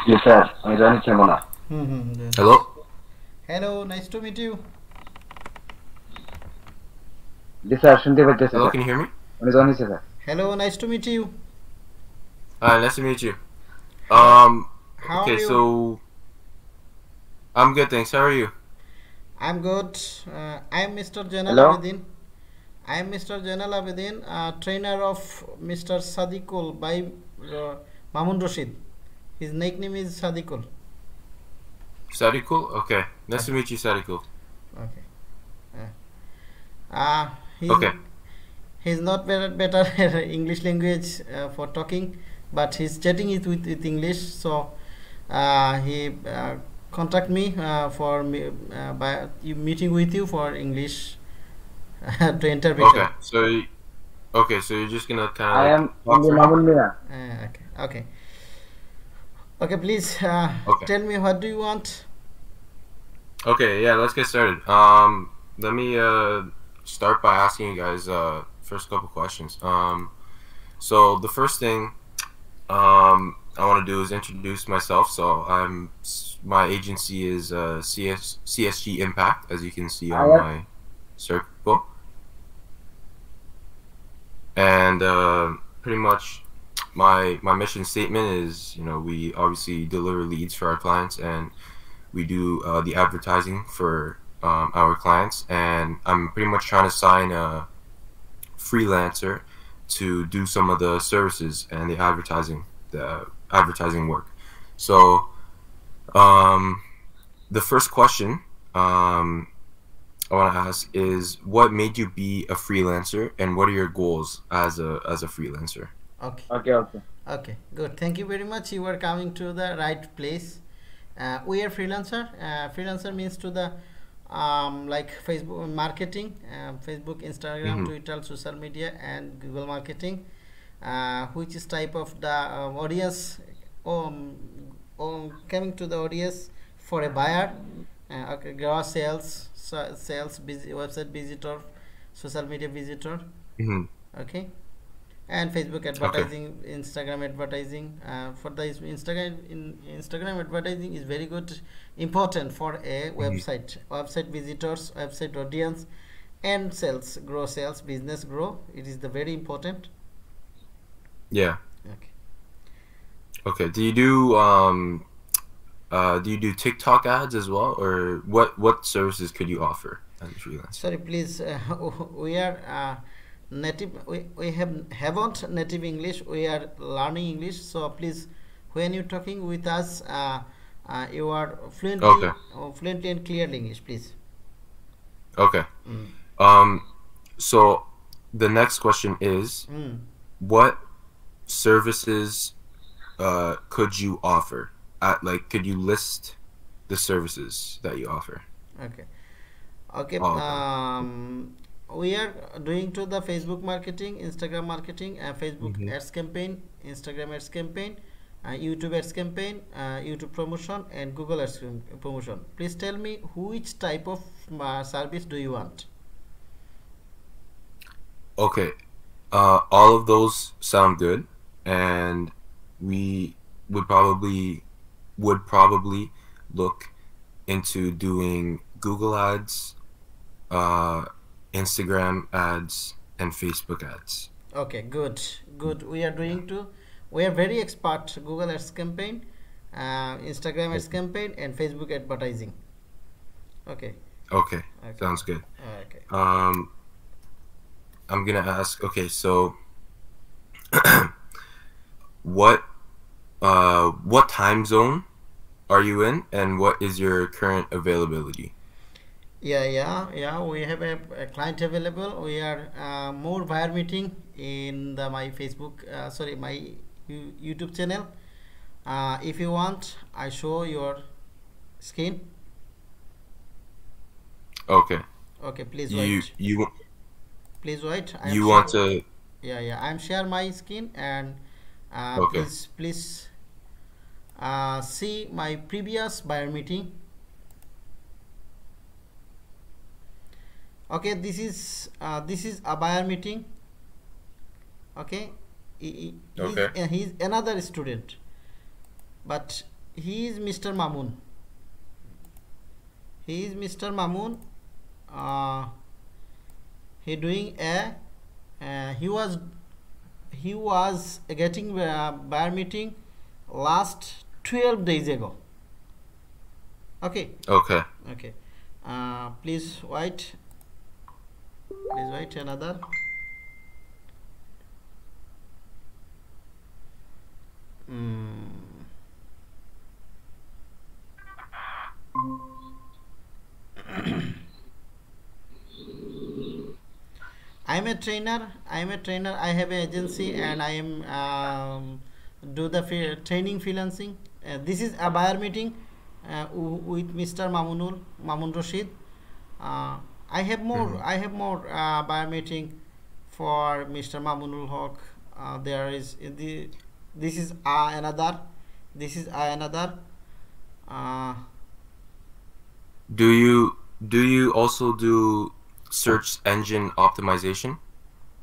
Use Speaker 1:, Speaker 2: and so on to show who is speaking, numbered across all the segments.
Speaker 1: Yes, sir. I'm Johnny Chamona.
Speaker 2: Hello?
Speaker 3: Hello, nice to meet you.
Speaker 1: Yes, sir. শুনতে পাইতেছি
Speaker 2: Hello,
Speaker 1: sir.
Speaker 2: can you hear me?
Speaker 1: উনি জানিয়েছে sir.
Speaker 3: Hello, nice to meet you.
Speaker 2: Hi, nice to meet you.
Speaker 3: How how
Speaker 2: Okay,
Speaker 3: are you?
Speaker 2: so I'm good, thanks. How are you?
Speaker 3: I'm good. I'm Mr. Jamal
Speaker 1: hello.
Speaker 3: Abedin. I'm Mr. Jamal Abedin, trainer of Mr. Sadikul by Mamun Rashid. His nickname is Sadikul.
Speaker 2: Sadikul? Okay. Nice to
Speaker 3: Okay.
Speaker 2: meet you, Sadikul.
Speaker 3: Okay. Uh, he's
Speaker 2: Okay.
Speaker 3: he's not better English language for talking, but he's chatting it with English. So he contact me for me by meeting with you for English to interpreter.
Speaker 2: Okay. So you're just gonna kind of
Speaker 1: I
Speaker 2: like
Speaker 1: am
Speaker 2: talk
Speaker 1: only
Speaker 2: for him?
Speaker 1: Mamun Mia.
Speaker 3: Okay. Okay. Please
Speaker 2: Okay.
Speaker 3: tell me what do you want?
Speaker 2: Okay, yeah, let's get started. Let me start by asking you guys first couple questions. So the first thing I want to do is introduce myself. So my agency is CSG Impact, as you can see
Speaker 1: I
Speaker 2: on
Speaker 1: am
Speaker 2: my circle, and pretty much my mission statement is, we obviously deliver leads for our clients, and we do the advertising for our clients, and I'm pretty much trying to sign a freelancer to do some of the services and the advertising work. So the first question I want to ask is, what made you be a freelancer, and what are your goals as a freelancer?
Speaker 3: Okay.
Speaker 1: okay.
Speaker 3: Okay. Good. Thank you very much. You are coming to the right place. We are freelancer. Freelancer means to the like Facebook marketing, Facebook, Instagram,
Speaker 2: Mm-hmm.
Speaker 3: Twitter, social media, and Google marketing, which is type of the audience coming to the audience for a buyer, okay, gross sales, sales, website visitor, social media visitor,
Speaker 2: Mm-hmm.
Speaker 3: okay, and Facebook
Speaker 2: Okay.
Speaker 3: advertising, Instagram advertising. For the Instagram advertising is very good, important for a
Speaker 2: Mm-hmm.
Speaker 3: website visitors, website audience, and sales, grow sales, business grow. It is the very important.
Speaker 2: Yeah.
Speaker 3: Okay.
Speaker 2: Okay. Do you do TikTok ads as well, or what services could you offer as a freelancer?
Speaker 3: Sorry, please. We are native. We haven't native English. We are learning English. So please, when you're talking with us, you are
Speaker 2: Okay.
Speaker 3: fluently and clearly English, please.
Speaker 2: Okay.
Speaker 3: Mm.
Speaker 2: Um, so the next question is,
Speaker 3: Mm.
Speaker 2: what services could you offer? Could you list the services that you offer?
Speaker 3: Okay. Okay.
Speaker 2: All of them.
Speaker 3: We are doing to the Facebook marketing, Instagram marketing, Facebook
Speaker 2: Mm-hmm.
Speaker 3: ads campaign, Instagram ads campaign, YouTube ads campaign, YouTube promotion, and Google ads promotion. Please tell me which type of service do you want?
Speaker 2: Okay. All of those sound good, and we would probably would probably look into doing Google ads, uh, Instagram ads, and Facebook ads.
Speaker 3: Okay, good. We are doing to. We are very expert. Google ads campaign, Instagram ads
Speaker 2: Okay.
Speaker 3: campaign, and Facebook advertising. Okay.
Speaker 2: Okay,
Speaker 3: Okay.
Speaker 2: sounds good.
Speaker 3: Okay.
Speaker 2: Um, I'm gonna ask. Okay, so what what time zone are you in, and what is your current availability?
Speaker 3: Yeah. We have a client available. We are more via meeting in the my Facebook. Sorry, my YouTube channel. If you want, I show your screen.
Speaker 2: Okay,
Speaker 3: Okay, please
Speaker 2: you
Speaker 3: wait.
Speaker 2: you
Speaker 3: Please wait. I am
Speaker 2: you want
Speaker 3: share.
Speaker 2: to?
Speaker 3: Yeah. I am share my screen, and
Speaker 2: Okay.
Speaker 3: please see my previous buyer meeting. Okay, this is a buyer meeting. Okay,
Speaker 2: Okay.
Speaker 3: he's another student, but he is Mr. Mamun. He is Mr. Mamun. He doing a he was getting buyer meeting last 12 days ago. Okay.
Speaker 2: Okay.
Speaker 3: Okay. Please wait. Please wait another. I'm a trainer. I have an agency and I am do the training freelancing. This is a buyer meeting with Mr. Mamun Rashid. I have more buyer meeting for Mr. Mamunul Haq. There is this is another. This is another.
Speaker 2: Do you also do search engine optimization?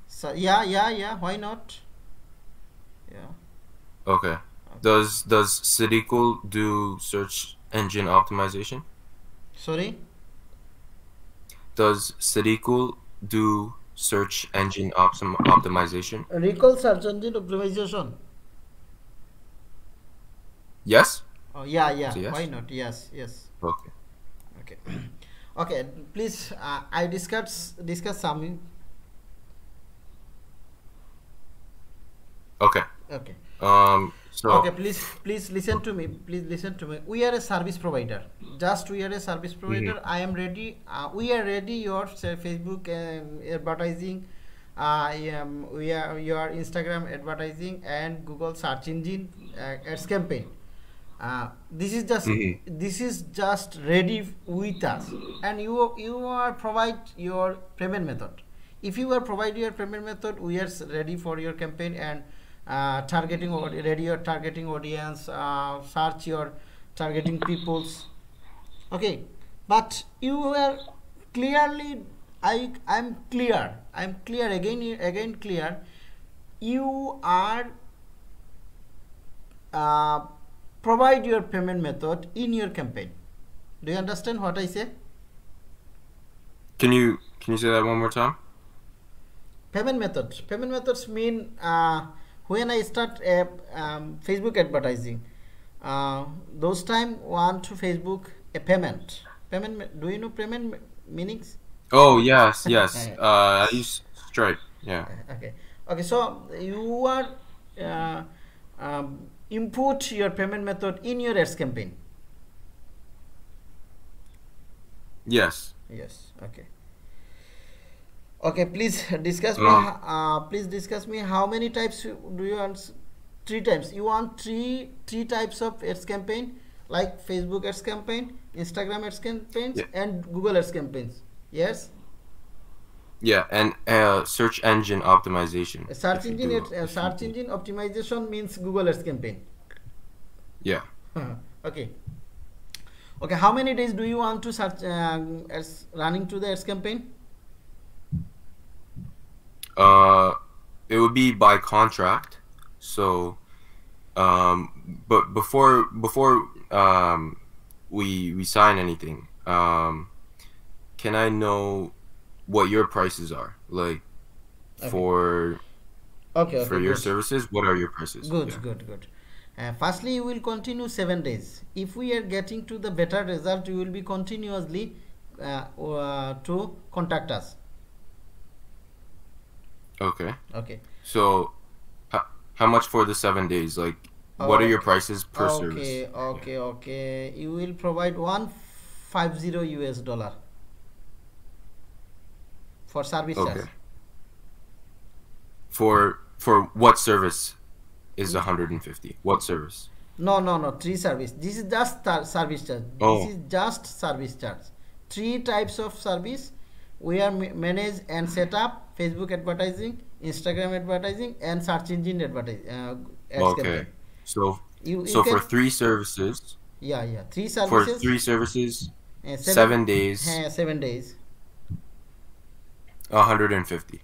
Speaker 3: So yeah. Why not? Yeah.
Speaker 2: Okay. Does Siddiqul do search engine optimization?
Speaker 3: Sorry.
Speaker 2: Does Siddiqul do search engine optimization?
Speaker 3: Recall search engine optimization.
Speaker 2: Yes.
Speaker 3: Oh yeah.
Speaker 2: So yes?
Speaker 3: Why not? Yes.
Speaker 2: Okay.
Speaker 3: Okay. Please, I discuss something.
Speaker 2: Okay.
Speaker 3: Okay.
Speaker 2: So
Speaker 3: Okay. Please listen to me. We are a service provider. We are a service provider. I am ready. We are ready. Your Facebook advertising. We are your Instagram advertising and Google search engine ads campaign. This is just ready with us, and you are provide your payment method. If you are provide your payment method, we are ready for your campaign and targeting your targeting audience, search your targeting peoples. Okay, but you are clearly I'm clear again clear. You are provide your payment method in your campaign. Do you understand what I say?
Speaker 2: can you say that one more time?
Speaker 3: Payment methods mean when I start a Facebook advertising, those time want to Facebook a payment. Do you know payment meanings?
Speaker 2: Oh yes. I use Stripe. Yeah.
Speaker 3: Okay. So you are input your payment method in your ads campaign.
Speaker 2: Yes.
Speaker 3: Okay. Please discuss me. How many types do you want? 3 types. You want three types of ads campaign, like Facebook ads campaign, Instagram ads campaigns, and Google ads campaigns. Yes.
Speaker 2: Yeah, and search engine optimization.
Speaker 3: Search engine optimization means Google ads campaign.
Speaker 2: Yeah.
Speaker 3: Okay. How many days do you want to search as running to the ads campaign?
Speaker 2: It would be by contract. So, but before we sign anything, can I know what your prices are, like for your services? What are your prices?
Speaker 3: Good. Firstly, you will continue 7 days. If we are getting to the better result, you will be continuously to contact us.
Speaker 2: Okay. So, how much for the 7 days? Like, what are your prices per service?
Speaker 3: Okay. You will provide $150 for service charge.
Speaker 2: For what service is 150? What service?
Speaker 3: No. 3 service. This is just service charge. This is just service charge. 3 types of service we are manage and set up: Facebook advertising, Instagram advertising, and search engine advertising.
Speaker 2: Okay. So for 3 services.
Speaker 3: Yeah. 3 services.
Speaker 2: For 3 services, 7 days.
Speaker 3: 7 days.
Speaker 2: 150.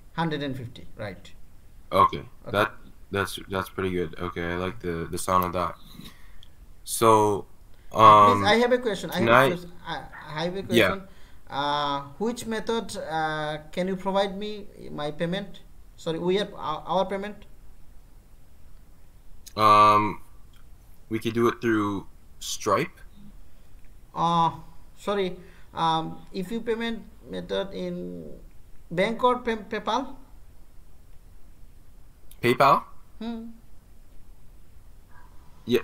Speaker 3: Right.
Speaker 2: Okay. That's pretty good. Okay, I like the sound of that. So,
Speaker 3: Please, I have a question.
Speaker 2: can I?
Speaker 3: I have a
Speaker 2: Yeah.
Speaker 3: question. Which method can you provide me my payment? Sorry, we have our payment.
Speaker 2: We could do it through Stripe,
Speaker 3: Sorry, if you payment method in bank or PayPal?
Speaker 2: PayPal.
Speaker 3: Hmm.
Speaker 2: Yeah,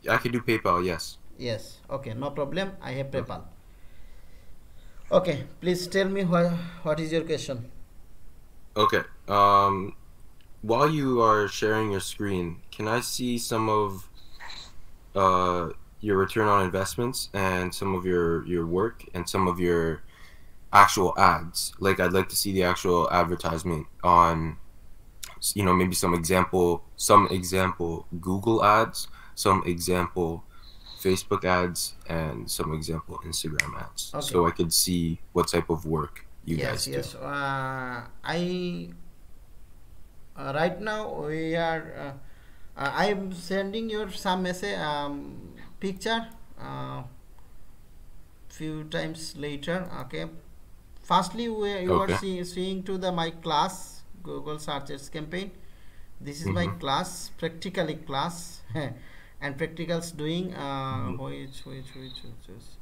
Speaker 2: I could do PayPal. Yes.
Speaker 3: Yes. Okay, no problem. I have PayPal. Okay, please tell me what is your question.
Speaker 2: Okay. While you are sharing your screen, can I see some of your return on investments and some of your work and some of your actual ads? Like, I'd like to see the actual advertisement on, maybe some example Google ads, some example Facebook ads, and some example Instagram ads,
Speaker 3: Okay.
Speaker 2: so I could see what type of work you
Speaker 3: Yes,
Speaker 2: guys do.
Speaker 3: yes. I right now we are. I am sending you some message picture few times later. Okay. Firstly, you are
Speaker 2: Okay.
Speaker 3: seeing to the my class Google searches campaign. This is my
Speaker 2: Mm-hmm.
Speaker 3: class, practically class, and practicals doing
Speaker 2: Mm-hmm.
Speaker 3: which is.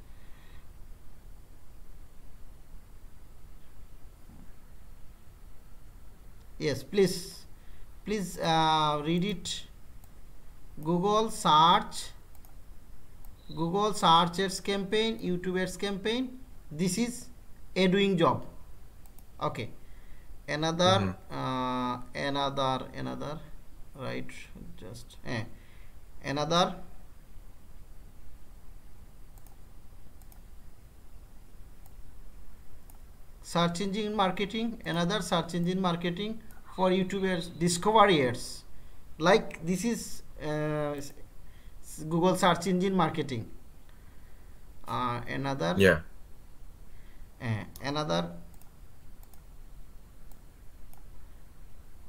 Speaker 3: Yes, please read it. Google search, Google search ads campaign, YouTube ads campaign. This is a doing job. Okay.
Speaker 2: Mm-hmm.
Speaker 3: Another right, just another search engine marketing, another search engine marketing for YouTubers discovery ads. Like this is Google search engine marketing. Another
Speaker 2: Yeah.
Speaker 3: Another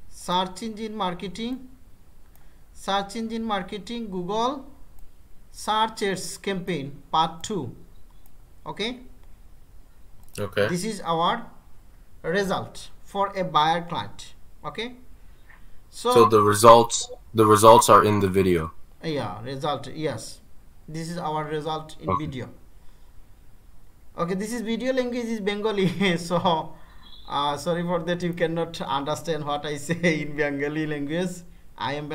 Speaker 3: search engine marketing, Google search ads campaign part 2. Okay,
Speaker 2: Okay.
Speaker 3: this is our result for a buyer client. Okay,
Speaker 2: So the results are in the video.
Speaker 3: yeah, result, yes, this is our result in
Speaker 2: Okay.
Speaker 3: video. Okay, this is video language is Bengali. So sorry for that, you cannot understand what I say in Bengali language. I am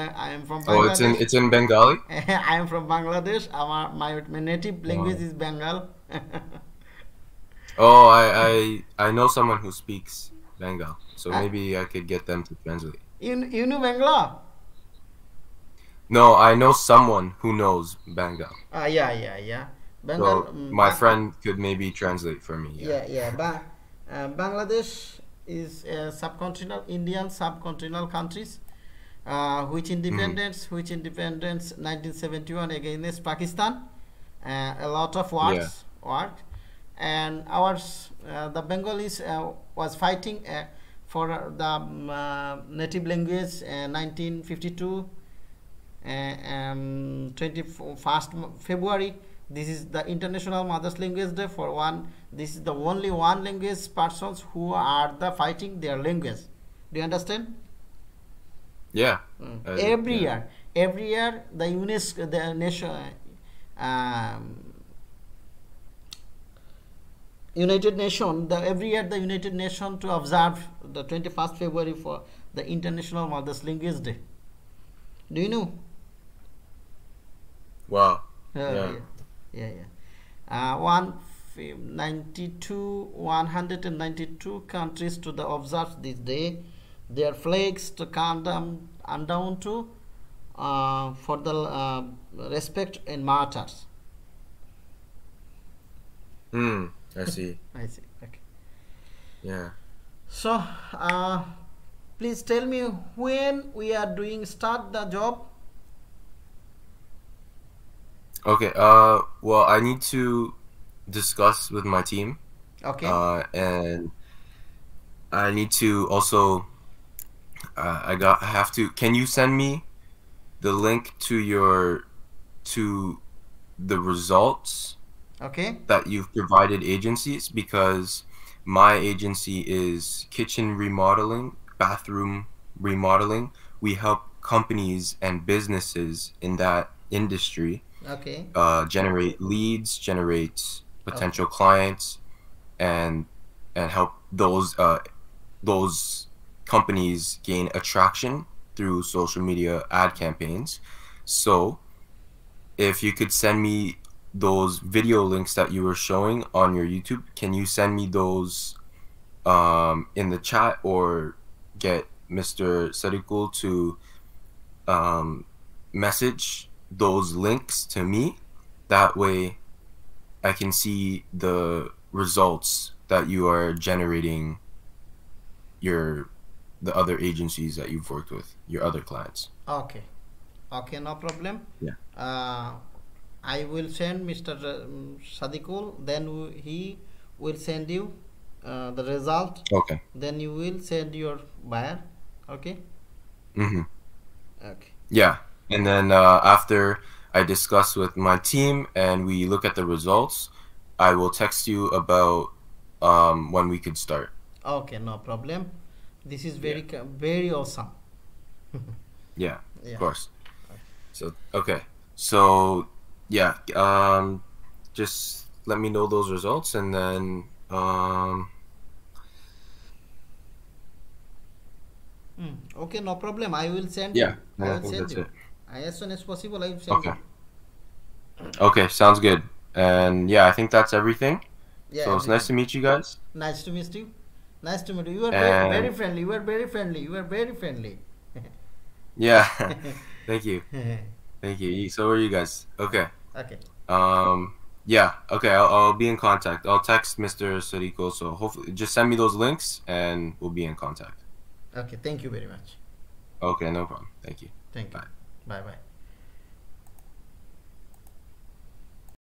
Speaker 3: from
Speaker 2: Oh,
Speaker 3: Bangladesh.
Speaker 2: it's in Bengali.
Speaker 3: I am from Bangladesh. My native language
Speaker 2: Wow.
Speaker 3: is Bengal.
Speaker 2: Oh, I know someone who speaks Bengal, so
Speaker 3: uh,
Speaker 2: maybe I could get them to translate.
Speaker 3: you know Bangla?
Speaker 2: No, I know someone who knows Bengal.
Speaker 3: Yeah. Bengal.
Speaker 2: So my friend could maybe translate for me. Yeah.
Speaker 3: Yeah. Bangladesh is a subcontinental Indian subcontinental countries, which
Speaker 2: Mm-hmm.
Speaker 3: independence 1971 against Pakistan. A lot of
Speaker 2: Yeah.
Speaker 3: work, and ours the Bengalis was fighting for the native language 1952 21st February. This is the International Mother's Language Day for one. This is the only one language persons who are the fighting their language. Do you understand?
Speaker 2: Yeah. Yeah.
Speaker 3: Every year the UNESCO, the nation, um, United Nation, every year the United Nation to observe the 21st February for the International Mother's Language Day. Do you know?
Speaker 2: Wow.
Speaker 3: Yeah.
Speaker 2: Yeah.
Speaker 3: Yeah. 192 countries to the observe this day. Their flags to come down and down to for the respect and martyrs.
Speaker 2: I see.
Speaker 3: I see. Okay.
Speaker 2: Yeah.
Speaker 3: So, please tell me when we are doing start the job.
Speaker 2: Okay. Well, I need to discuss with my team.
Speaker 3: Okay.
Speaker 2: And I need to also. I have to. Can you send me the link to the results
Speaker 3: Okay.
Speaker 2: that you've provided agencies, because my agency is kitchen remodeling, bathroom remodeling. We help companies and businesses in that industry
Speaker 3: Okay.
Speaker 2: generate leads, generate
Speaker 3: Okay.
Speaker 2: potential clients, and help those companies gain attraction through social media ad campaigns. So if you could send me those video links that you were showing on your YouTube, can you send me those in the chat, or get Mr. Sarikul to message those links to me? That way I can see the results that you are generating the other agencies that you've worked with, your other clients.
Speaker 3: Okay. Okay, no problem.
Speaker 2: Yeah.
Speaker 3: I will send Mr. Sadikul, then he will send you the result.
Speaker 2: Okay.
Speaker 3: Then you will send your buyer. Okay.
Speaker 2: Mm-hmm.
Speaker 3: Okay.
Speaker 2: Yeah. And then after I discuss with my team and we look at the results, I will text you about when we could start.
Speaker 3: Okay, no problem. This is very awesome.
Speaker 2: Yeah,
Speaker 3: Yeah.
Speaker 2: of course. So okay. So yeah, just let me know those results, and then
Speaker 3: Okay, no problem. I will send
Speaker 2: yeah,
Speaker 3: you. I
Speaker 2: I
Speaker 3: will
Speaker 2: think
Speaker 3: send
Speaker 2: that's
Speaker 3: you.
Speaker 2: it.
Speaker 3: As soon as possible, I will send
Speaker 2: Okay.
Speaker 3: you.
Speaker 2: Okay, sounds good. And yeah, I think that's everything.
Speaker 3: Yeah,
Speaker 2: So it's nice to
Speaker 3: everything.
Speaker 2: meet you guys.
Speaker 3: Nice to meet you. Nice to meet you. You are very
Speaker 2: And
Speaker 3: friendly. You are very friendly. You are very friendly.
Speaker 2: yeah, thank you. Thank you. So are you guys? Okay.
Speaker 3: Okay.
Speaker 2: Yeah. Okay. I'll be in contact. I'll text Mr. Sariko. So hopefully, just send me those links, and we'll be in contact.
Speaker 3: Okay. Thank you very much.
Speaker 2: Okay. No problem. Thank you.
Speaker 3: Thank you.
Speaker 2: Bye.
Speaker 3: Bye bye.